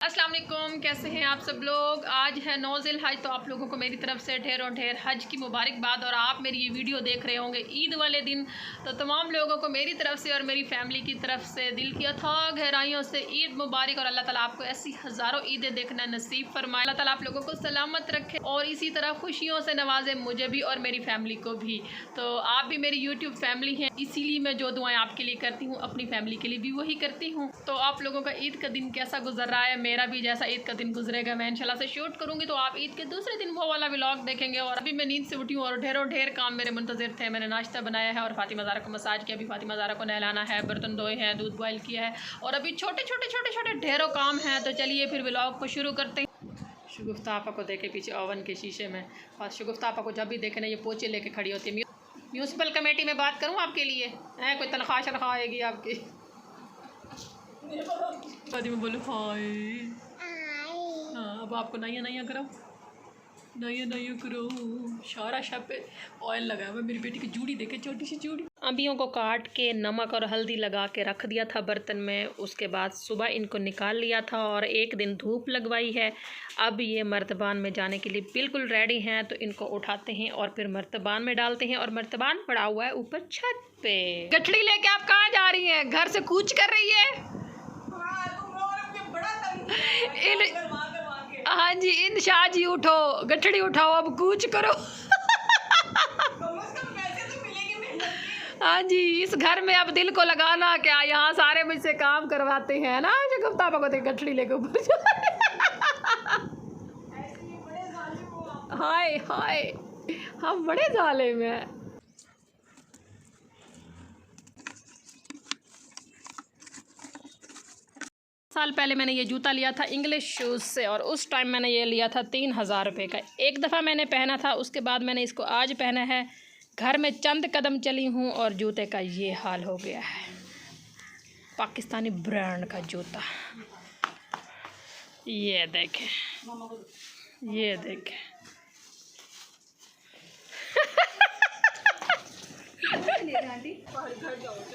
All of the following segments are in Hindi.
अस्सलाम वालेकुम, कैसे हैं आप सब लोग। आज है 9 ज़िलहज, तो आप लोगों को मेरी तरफ से ढेरों ढेर हज की मुबारकबाद। और आप मेरी ये वीडियो देख रहे होंगे ईद वाले दिन, तो तमाम लोगों को मेरी तरफ से और मेरी फैमिली की तरफ से दिल की अथाह गहराइयों से ईद मुबारक। और अल्लाह ताला आपको ऐसी हज़ारों ईदें देखना नसीब फरमाए। अल्लाह ताला आप लोगों को सलामत रखे और इसी तरह खुशियों से नवाजे मुझे भी और मेरी फैमिली को भी। तो आप भी मेरी यूट्यूब फैमिली हैं, इसीलिए मैं जो दुआएं आपके लिए करती हूँ अपनी फैमिली के लिए भी वही करती हूँ। तो आप लोगों का ईद का दिन कैसा गुजर रहा है, मेरा भी जैसा ईद का दिन गुजरेगा मैं इंशाल्लाह से शूट करूँगी। तो आप ईद के दूसरे दिन वो वाला व्लॉग देखेंगे। और अभी मैं नींद से उठी हूँ और ढेरों ढेर काम मेरे मुंतज़िर थे। मैंने नाश्ता बनाया है और फातिमा ज़ारा को मसाज किया, अभी फातिमा ज़ारा को नहलाना है, बर्तन धोए हैं, दूध बॉयल किया है और अभी छोटे छोटे ढेरों काम हैं। तो चलिए फिर व्लॉग को शुरू करते हैं। शगुफ्ता आपा को देखे पीछे ओवन के शीशे में, और शगुफ्ता आपा को जब भी देखे ना ये पोचे लेके खड़ी होती है। म्यूनसिपल कमेटी में बात करूँ आपके लिए, है कोई तनख्वाह शनख्वाह आएगी आपकी? फातिमा बोलो हाय। हाँ, अब आपको नया करो, नया करो। सारा शब पे ऑयल लगा हुआ, मेरी बेटी की जूड़ी देखे, छोटी सी जूड़ी। अम्बियों को काट के नमक और हल्दी लगा के रख दिया था बर्तन में। उसके बाद सुबह इनको निकाल लिया था और एक दिन धूप लगवाई है। अब ये मर्तबान में जाने के लिए बिल्कुल रेडी हैं। तो इनको उठाते हैं और फिर मर्तबान में डालते हैं। और मर्तबान पड़ा हुआ है ऊपर छत पे। गठड़ी लेके आप कहाँ जा रही हैं? घर से कूच कर रही है? हाँ जी, इन शाह जी उठो, गठड़ी उठाओ, अब कूच करो। हाँ जी, इस घर में अब दिल को लगाना क्या, यहाँ सारे मुझसे काम करवाते हैं ना। शगुफ्ता को देख गठड़ी लेके ऊपर। हाय हाय, हम बड़े जालिम हैं। साल पहले मैंने ये जूता लिया था इंग्लिश शूज़ से और उस टाइम मैंने ये लिया था 3000 रुपये का। एक दफ़ा मैंने पहना था, उसके बाद मैंने इसको आज पहना है। घर में चंद कदम चली हूँ और जूते का ये हाल हो गया है। पाकिस्तानी ब्रांड का जूता, ये देखें, ये देखें।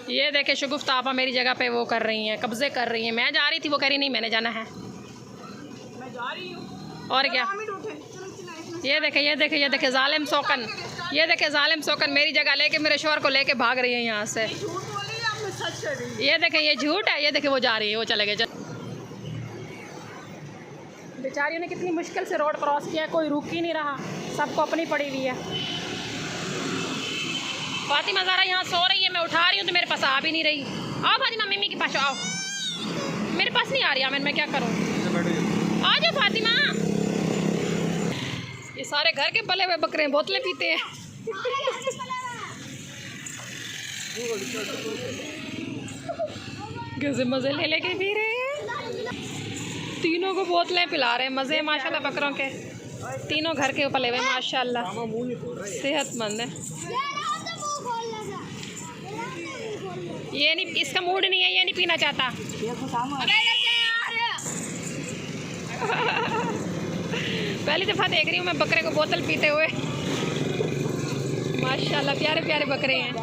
ये देखे शगुफ्ता आपा मेरी जगह पे वो कर रही हैं, कब्जे कर रही हैं। मैं जा रही थी, वो कह रही नहीं मैंने जाना है। मैं जा रही हूँ और क्या। ये देखे जालिम सोकन, ये देखे जालिम सोकन मेरी जगह लेके मेरे शोहर को लेके भाग रही है यहाँ से। ये देखे ये झूठ है, ये देखे वो जा रही है, वो चले गए। बेचारियों ने कितनी मुश्किल से रोड क्रॉस किया, कोई रुक ही नहीं रहा, सबको अपनी पड़ी हुई है। फातिमा ज़ारा यहाँ सो रही है, मैं उठा रही हूँ तो मेरे पास आ भी नहीं रही। आओ फातिमा, मम्मी के पास आओ। मेरे पास नहीं आ रही आमिर, मैं क्या करूँ? आ जाओ फातिमा। ये सारे घर के पले हुए बकरे बोतलें पीते हैं। कैसे मज़े ले लेके पी रहे हैं, तीनों को बोतलें पिला रहे हैं। मज़े माशाल्लाह बकरों के, तीनों घर के पले हुए माशाल्लाह, सेहतमंद है। ये नहीं, इसका मूड नहीं है, ये नहीं पीना चाहता। पहली दफ़ा देख रही हूँ मैं बकरे को बोतल पीते हुए। माशाल्लाह प्यारे प्यारे बकरे हैं।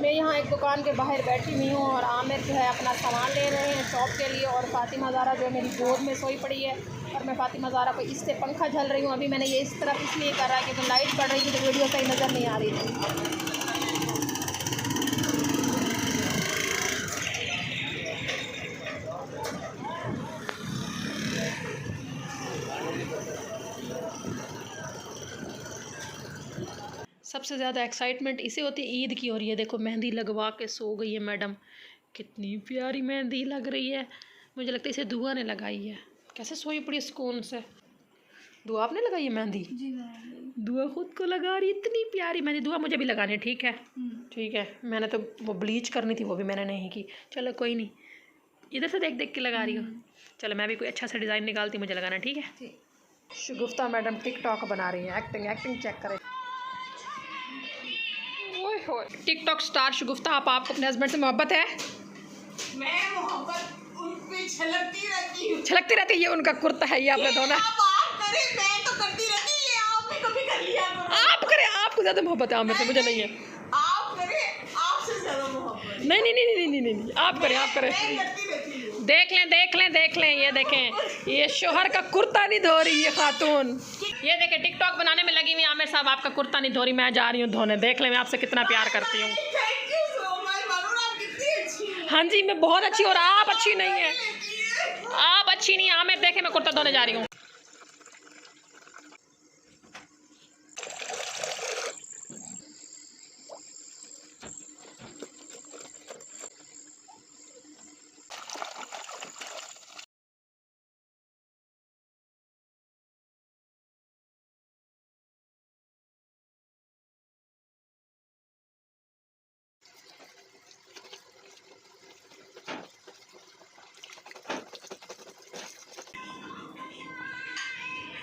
मैं यहाँ एक दुकान के बाहर बैठी हुई हूँ और आमिर जो है अपना सामान ले रहे हैं शॉप के लिए। और फातिमा ज़ारा जो है मेरी गोद में सोई पड़ी है और मैं फातिमा ज़ारा को इससे पंखा झल रही हूँ। अभी मैंने ये इस तरफ इसलिए कर रहा है क्योंकि लाइट पड़ रही थी तो वीडियो सही नज़र नहीं आ रही थी। सबसे ज़्यादा एक्साइटमेंट इसे होती है ईद की। और ये देखो मेहंदी लगवा के सो गई है मैडम, कितनी प्यारी मेहंदी लग रही है। मुझे लगता है इसे दुआ ने लगाई है। कैसे सोई पड़ी सुकून से। दुआ आपने लगाई है मेहंदी? जी, दुआ खुद को लगा रही, इतनी प्यारी मेहंदी। दुआ मुझे भी लगानी है, ठीक है? ठीक है, मैंने तो वो ब्लीच करनी थी, वो भी मैंने नहीं की। चलो कोई नहीं, इधर से देख देख के लगा रही हूँ। चलो मैं भी कोई अच्छा सा डिज़ाइन निकालती, मुझे लगाना, ठीक है? शगुफ्ता मैडम टिकटॉक बना रही हैं, एक्टिंग चेक करें। टिकटॉक स्टार शगुफ्ता आपको अपने हस्बैंड से मोहब्बत है? मैं मोहब्बत उन पे छलकती रहती हूँ। छलकती रहती है, ये उनका कुर्ता है, ये आपने धोना। आप करें, मैं तो करती रहती है, आप भी कभी कर लिया करो। आप करें, आपको ज़्यादा मोहब्बत है आमिर से, मुझे नहीं है। आप करें, आपसे ज़्यादा मोहब्बत। नहीं नहीं नहीं नहीं नहीं नहीं, आप करें आप करें। देख लें देख लें देख लें, ये देखें, ये शोहर का कुर्ता नहीं धो रही ये खातून। ये देखें टिकटॉक बनाने में लगी हुई आमिर साहब, आपका कुर्ता नहीं धो रही, मैं जा रही हूँ धोने। देख लें मैं आपसे कितना प्यार करती हूँ। हाँ जी मैं बहुत अच्छी, और आप अच्छी नहीं है, आप अच्छी नहीं। आमिर देखें मैं कुर्ता धोने जा रही हूँ।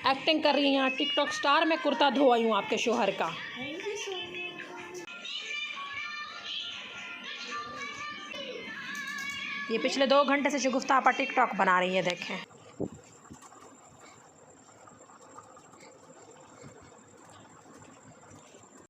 एक्टिंग कर रही है यहाँ टिकटॉक स्टार, मैं कुर्ता धो आई हूँ आपके शोहर का। ये पिछले 2 घंटे से शगुफ्ता आपा टिकटॉक बना रही है, देखें।